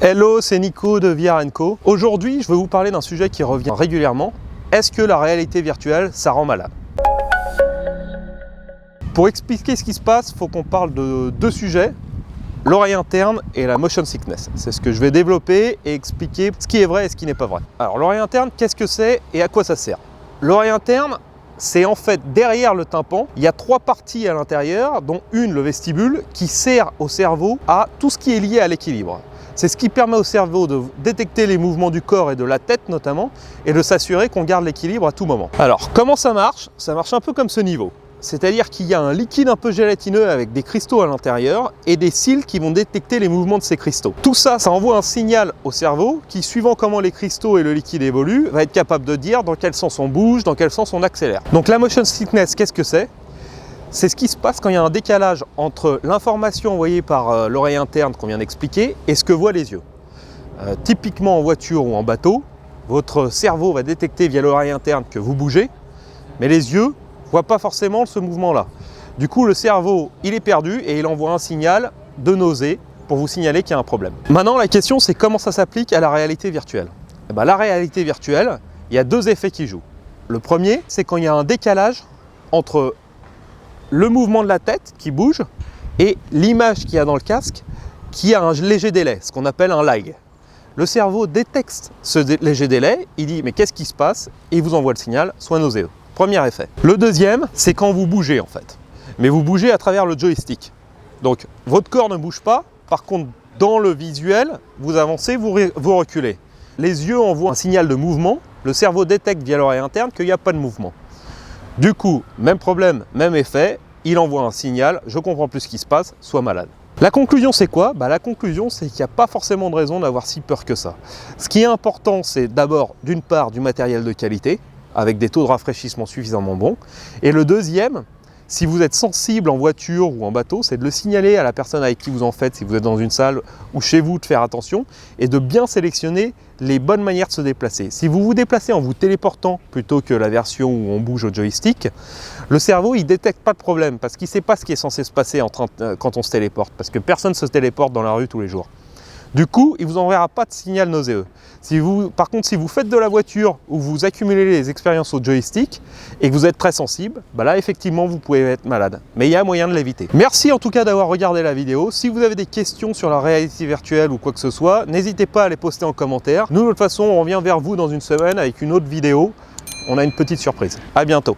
Hello, c'est Nico de VR & Co. Aujourd'hui, je vais vous parler d'un sujet qui revient régulièrement. Est-ce que la réalité virtuelle, ça rend malade? Pour expliquer ce qui se passe, il faut qu'on parle de deux sujets, l'oreille interne et la motion sickness. C'est ce que je vais développer et expliquer ce qui est vrai et ce qui n'est pas vrai. Alors l'oreille interne, qu'est-ce que c'est et à quoi ça sert? L'oreille interne, c'est en fait derrière le tympan, il y a trois parties à l'intérieur, dont une, le vestibule, qui sert au cerveau à tout ce qui est lié à l'équilibre. C'est ce qui permet au cerveau de détecter les mouvements du corps et de la tête notamment, et de s'assurer qu'on garde l'équilibre à tout moment. Alors comment ça marche? Ça marche un peu comme ce niveau. C'est-à-dire qu'il y a un liquide un peu gélatineux avec des cristaux à l'intérieur et des cils qui vont détecter les mouvements de ces cristaux. Tout ça, ça envoie un signal au cerveau qui, suivant comment les cristaux et le liquide évoluent, va être capable de dire dans quel sens on bouge, dans quel sens on accélère. Donc la motion sickness, qu'est-ce que c'est? C'est ce qui se passe quand il y a un décalage entre l'information envoyée par l'oreille interne qu'on vient d'expliquer et ce que voient les yeux. Typiquement en voiture ou en bateau, votre cerveau va détecter via l'oreille interne que vous bougez, mais les yeux ne voient pas forcément ce mouvement-là. Du coup, le cerveau, il est perdu et il envoie un signal de nausée pour vous signaler qu'il y a un problème. Maintenant, la question, c'est comment ça s'applique à la réalité virtuelle. Et bien, la réalité virtuelle, il y a deux effets qui jouent. Le premier, c'est quand il y a un décalage entre le mouvement de la tête qui bouge et l'image qu'il y a dans le casque qui a un léger délai, ce qu'on appelle un lag. Le cerveau détecte ce léger délai, il dit mais qu'est-ce qui se passe et il vous envoie le signal, soit nauséeux. Premier effet. Le deuxième, c'est quand vous bougez en fait. Mais vous bougez à travers le joystick. Donc votre corps ne bouge pas, par contre dans le visuel, vous avancez, vous reculez. Les yeux envoient un signal de mouvement, le cerveau détecte via l'oreille interne qu'il n'y a pas de mouvement. Du coup, même problème, même effet, il envoie un signal, je comprends plus ce qui se passe, sois malade. La conclusion c'est quoi? La conclusion c'est qu'il n'y a pas forcément de raison d'avoir si peur que ça. Ce qui est important c'est d'abord d'une part du matériel de qualité, avec des taux de rafraîchissement suffisamment bons. Et le deuxième, si vous êtes sensible en voiture ou en bateau, c'est de le signaler à la personne avec qui vous en faites, si vous êtes dans une salle ou chez vous, de faire attention et de bien sélectionner les bonnes manières de se déplacer. Si vous vous déplacez en vous téléportant plutôt que la version où on bouge au joystick, le cerveau il détecte pas de problème parce qu'il ne sait pas ce qui est censé se passer quand on se téléporte, parce que personne ne se téléporte dans la rue tous les jours. Du coup, il ne vous enverra pas de signal nauséeux. Par contre, si vous faites de la voiture ou vous accumulez les expériences au joystick et que vous êtes très sensible, là effectivement vous pouvez être malade. Mais il y a moyen de l'éviter. Merci en tout cas d'avoir regardé la vidéo. Si vous avez des questions sur la réalité virtuelle ou quoi que ce soit, n'hésitez pas à les poster en commentaire. Nous de toute façon, on revient vers vous dans une semaine avec une autre vidéo. On a une petite surprise. À bientôt.